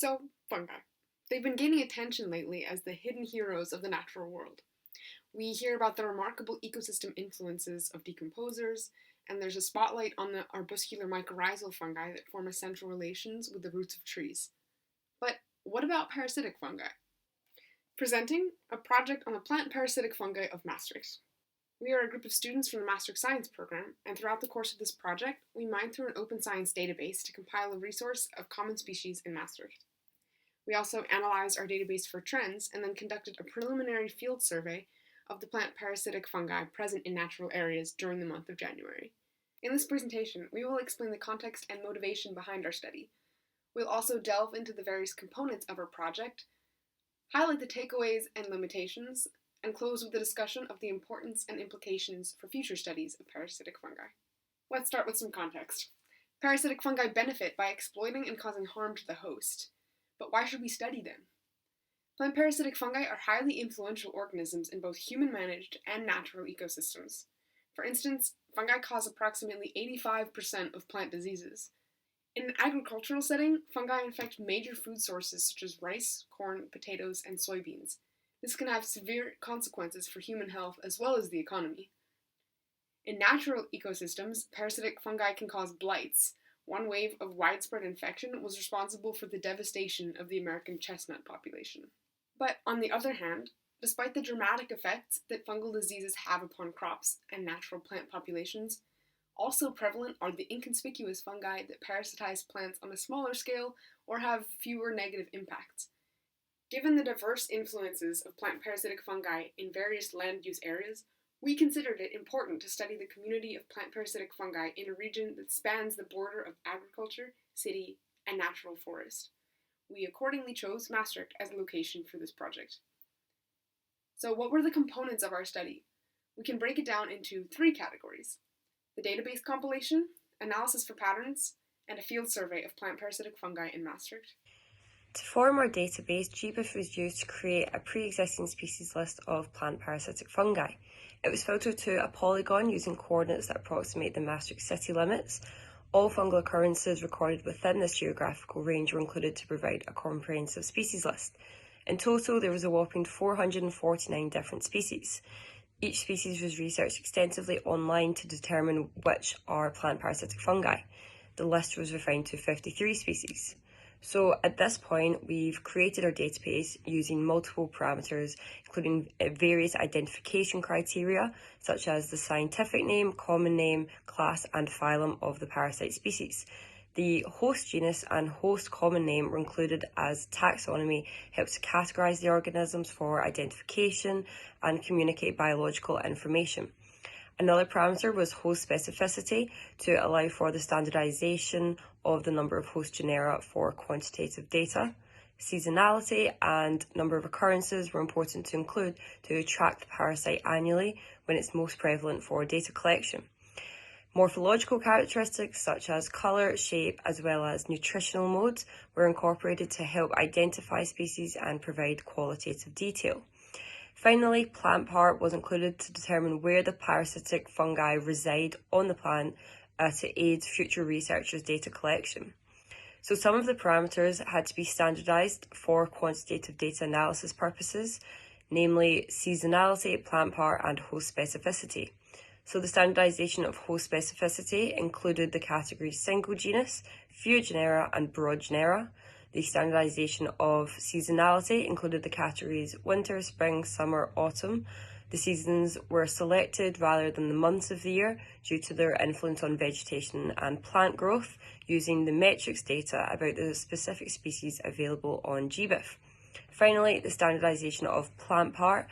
So, fungi. They've been gaining attention lately as the hidden heroes of the natural world. We hear about the remarkable ecosystem influences of decomposers, and there's a spotlight on the arbuscular mycorrhizal fungi that form essential relations with the roots of trees. But what about parasitic fungi? Presenting a project on the plant parasitic fungi of Maastricht. We are a group of students from the Maastricht Science program, and throughout the course of this project, we mined through an open science database to compile a resource of common species in Maastricht. We also analyzed our database for trends and then conducted a preliminary field survey of the plant parasitic fungi present in natural areas during the month of January. In this presentation, we will explain the context and motivation behind our study. We'll also delve into the various components of our project, highlight the takeaways and limitations, and close with a discussion of the importance and implications for future studies of parasitic fungi. Let's start with some context. Parasitic fungi benefit by exploiting and causing harm to the host. But why should we study them? Plant parasitic fungi are highly influential organisms in both human-managed and natural ecosystems. For instance, fungi cause approximately 85% of plant diseases. In an agricultural setting, fungi infect major food sources such as rice, corn, potatoes, and soybeans. This can have severe consequences for human health as well as the economy. In natural ecosystems, parasitic fungi can cause blights. One wave of widespread infection was responsible for the devastation of the American chestnut population. But on the other hand, despite the dramatic effects that fungal diseases have upon crops and natural plant populations, also prevalent are the inconspicuous fungi that parasitize plants on a smaller scale or have fewer negative impacts. Given the diverse influences of plant parasitic fungi in various land use areas, we considered it important to study the community of plant parasitic fungi in a region that spans the border of agriculture, city, and natural forest. We accordingly chose Maastricht as the location for this project. So what were the components of our study? We can break it down into 3 categories: the database compilation, analysis for patterns, and a field survey of plant parasitic fungi in Maastricht. To form our database, GBIF was used to create a pre-existing species list of plant parasitic fungi. It was filtered to a polygon using coordinates that approximate the Maastricht city limits. All fungal occurrences recorded within this geographical range were included to provide a comprehensive species list. In total, there was a whopping 449 different species. Each species was researched extensively online to determine which are plant parasitic fungi. The list was refined to 53 species. So at this point, we've created our database using multiple parameters, including various identification criteria, such as the scientific name, common name, class, and phylum of the parasite species. The host genus and host common name were included as taxonomy helps to categorize the organisms for identification and communicate biological information. Another parameter was host specificity to allow for the standardization of the number of host genera for quantitative data. Seasonality and number of occurrences were important to include to track the parasite annually when it's most prevalent for data collection. Morphological characteristics such as colour, shape, as well as nutritional modes were incorporated to help identify species and provide qualitative detail. Finally, plant part was included to determine where the parasitic fungi reside on the plant to aid future researchers' data collection. So some of the parameters had to be standardised for quantitative data analysis purposes, namely seasonality, plant part, and host specificity. So the standardisation of host specificity included the categories single genus, few genera, and broad genera. The standardisation of seasonality included the categories winter, spring, summer, autumn. The seasons were selected rather than the months of the year due to their influence on vegetation and plant growth, using the metrics data about the specific species available on GBIF. Finally, the standardisation of plant part,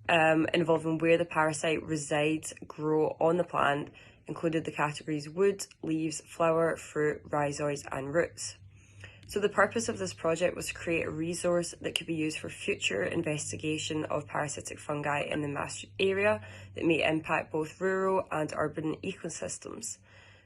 involving where the parasite resides, grow on the plant, included the categories wood, leaves, flower, fruit, rhizoids, and roots. So the purpose of this project was to create a resource that could be used for future investigation of parasitic fungi in the Maastricht area that may impact both rural and urban ecosystems.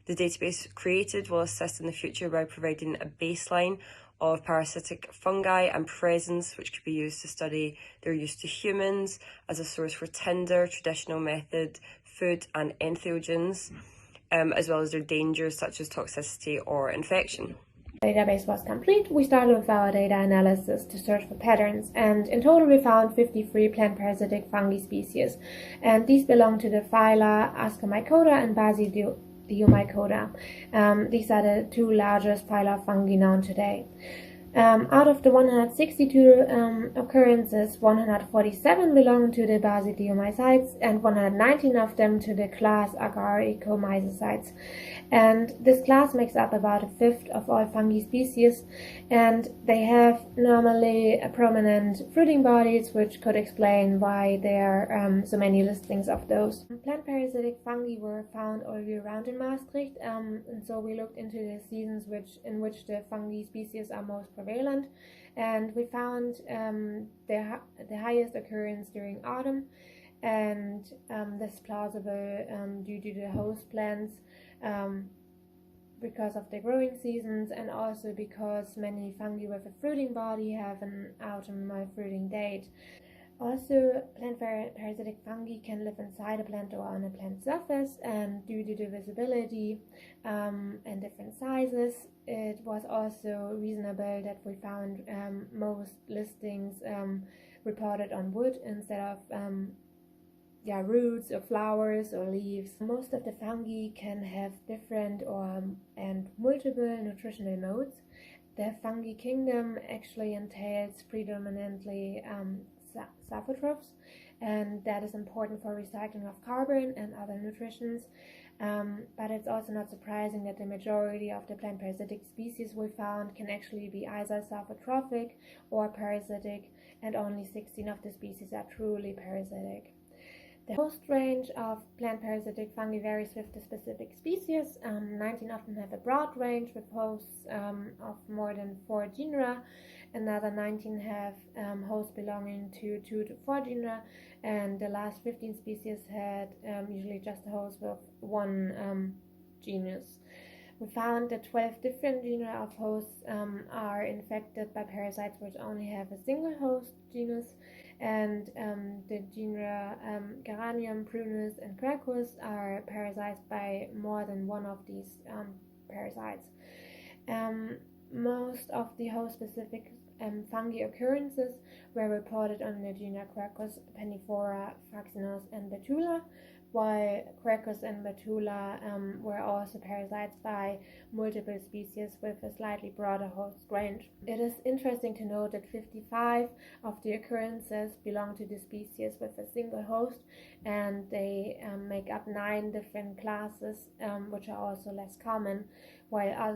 The database created will assist in the future by providing a baseline of parasitic fungi and presence, which could be used to study their use to humans as a source for tinder, traditional method, food and entheogens, as well as their dangers such as toxicity or infection. Database was complete, we started with our data analysis to search for patterns, and in total we found 53 plant parasitic fungi species, and these belong to the phyla Ascomycota and Basidiomycota. These are the two largest phyla of fungi known today. Out of the 162 occurrences, 147 belong to the Basidiomycetes and 119 of them to the class Agaricomycetes. And this class makes up about a fifth of all fungi species, and they have normally prominent fruiting bodies, which could explain why there are so many listings of those. Plant parasitic fungi were found all year round in Maastricht, and so we looked into the seasons in which the fungi species are most prevalent, and we found the highest occurrence during autumn, and this is plausible due to the host plants, because of the growing seasons, and also because many fungi with a fruiting body have an autumn fruiting date. Also, plant parasitic fungi can live inside a plant or on a plant surface, and due to the visibility and different sizes, it was also reasonable that we found most listings reported on wood instead of roots or flowers or leaves. Most of the fungi can have different and multiple nutritional modes. The fungi kingdom actually entails predominantly saprotrophs, and that is important for recycling of carbon and other nutrients. But it's also not surprising that the majority of the plant parasitic species we found can actually be either saprotrophic or parasitic, and only 16 of the species are truly parasitic. The host range of plant parasitic fungi varies with the specific species. 19 of them have a broad range with hosts of more than 4 genera. Another 19 have hosts belonging to 2 to 4 genera, and the last 15 species had usually just a host with 1 genus. We found that 12 different genera of hosts are infected by parasites which only have a single host genus, and the genera Geranium, Prunus, and Quercus are parasized by more than one of these parasites. Most of the host-specific fungi occurrences were reported on the genera Quercus, Penniphora, Fraxinus, and Betula, while Quercus and Betula were also parasized by multiple species with a slightly broader host range. It is interesting to note that 55 of the occurrences belong to the species with a single host, and they make up 9 different classes, which are also less common, while all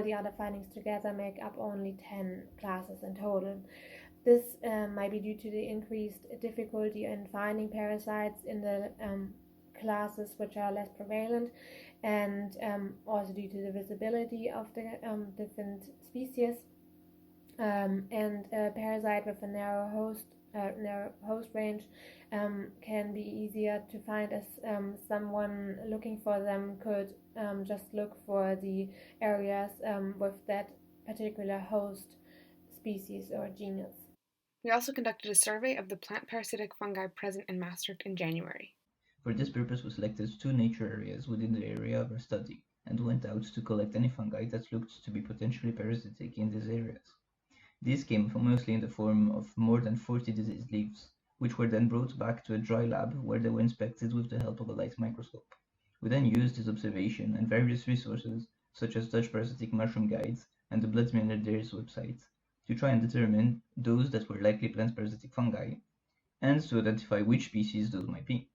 the other findings together make up only 10 classes in total. This might be due to the increased difficulty in finding parasites in the classes which are less prevalent, and also due to the visibility of the different species. And a parasite with a narrow host range can be easier to find, as someone looking for them could just look for the areas with that particular host species or genus. We also conducted a survey of the plant parasitic fungi present in Maastricht in January. For this purpose, we selected 2 nature areas within the area of our study and went out to collect any fungi that looked to be potentially parasitic in these areas. These came mostly in the form of more than 40 diseased leaves, which were then brought back to a dry lab where they were inspected with the help of a light microscope. We then used this observation and various resources, such as Dutch parasitic mushroom guides and the Blood Milliardaires website, to try and determine those that were likely plant parasitic fungi, and to identify which species those might be.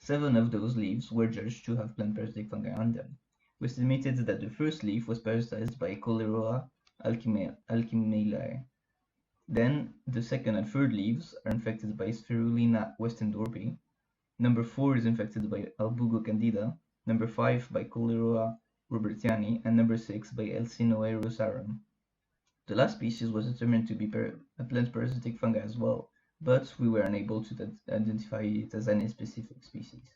7 of those leaves were judged to have plant parasitic fungi on them. We estimated that the first leaf was parasitized by Cholera alchimelae. Then the second and third leaves are infected by Spirulina westendorpi. Number 4 is infected by Albugo candida, number 5 by Cholera robertiani, and number 6 by Elsinoe rosarum. The last species was determined to be a plant parasitic fungi as well, but we were unable to identify it as any specific species.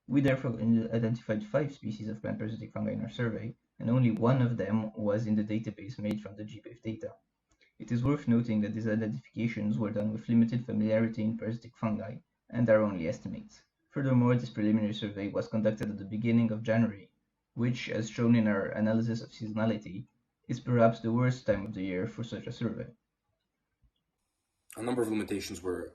We therefore identified 5 species of plant parasitic fungi in our survey, and only one of them was in the database made from the GPF data. It is worth noting that these identifications were done with limited familiarity in parasitic fungi, and are only estimates. Furthermore, this preliminary survey was conducted at the beginning of January, which, as shown in our analysis of seasonality, It's perhaps the worst time of the year for such a survey. A number of limitations were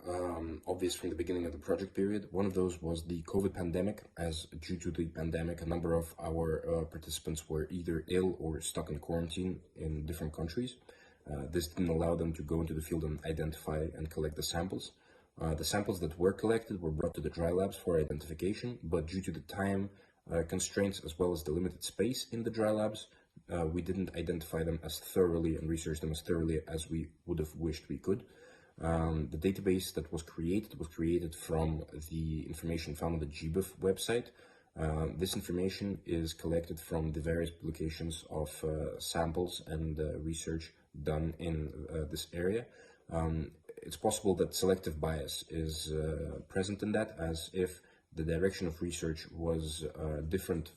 obvious from the beginning of the project period. One of those was the COVID pandemic, as due to the pandemic, a number of our participants were either ill or stuck in quarantine in different countries. This didn't allow them to go into the field and identify and collect the samples. The samples that were collected were brought to the dry labs for identification, but due to the time constraints as well as the limited space in the dry labs, we didn't identify them as thoroughly and research them as thoroughly as we would have wished we could. The database that was created from the information found on the GBIF website. This information is collected from the various publications of samples and research done in this area. It's possible that selective bias is present in that, as if the direction of research was different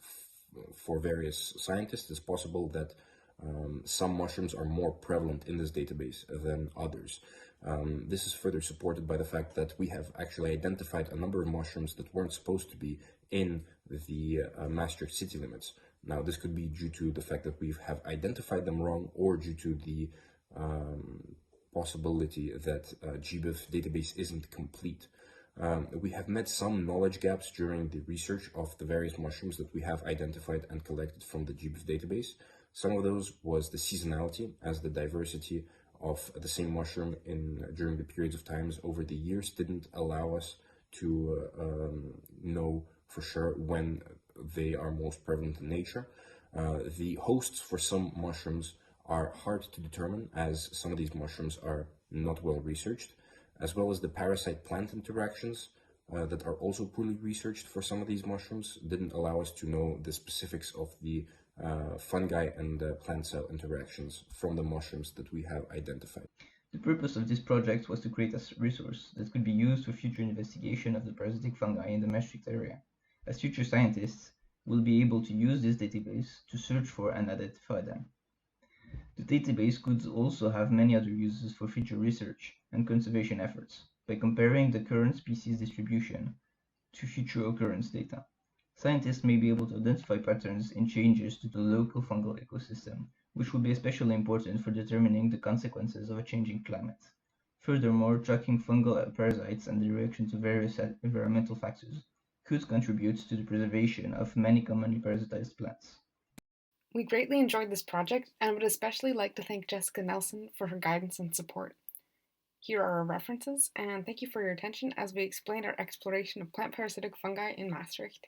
for various scientists. It's possible that some mushrooms are more prevalent in this database than others. This is further supported by the fact that we have actually identified a number of mushrooms that weren't supposed to be in the Maastricht city limits. Now, this could be due to the fact that we have identified them wrong, or due to the possibility that GBIF database isn't complete. We have met some knowledge gaps during the research of the various mushrooms that we have identified and collected from the GBIF database. Some of those was the seasonality, as the diversity of the same mushroom during the periods of times over the years didn't allow us to know for sure when they are most prevalent in nature. The hosts for some mushrooms are hard to determine, as some of these mushrooms are not well researched, as well as the parasite-plant interactions that are also poorly researched for some of these mushrooms didn't allow us to know the specifics of the fungi and plant cell interactions from the mushrooms that we have identified. The purpose of this project was to create a resource that could be used for future investigation of the parasitic fungi in the Maastricht area, as future scientists will be able to use this database to search for and identify them. The database could also have many other uses for future research and conservation efforts by comparing the current species distribution to future occurrence data. Scientists may be able to identify patterns in changes to the local fungal ecosystem, which will be especially important for determining the consequences of a changing climate. Furthermore, tracking fungal parasites and their reaction to various environmental factors could contribute to the preservation of many commonly parasitized plants. We greatly enjoyed this project and would especially like to thank Jessica Nelson for her guidance and support. Here are our references, and thank you for your attention as we explained our exploration of plant parasitic fungi in Maastricht.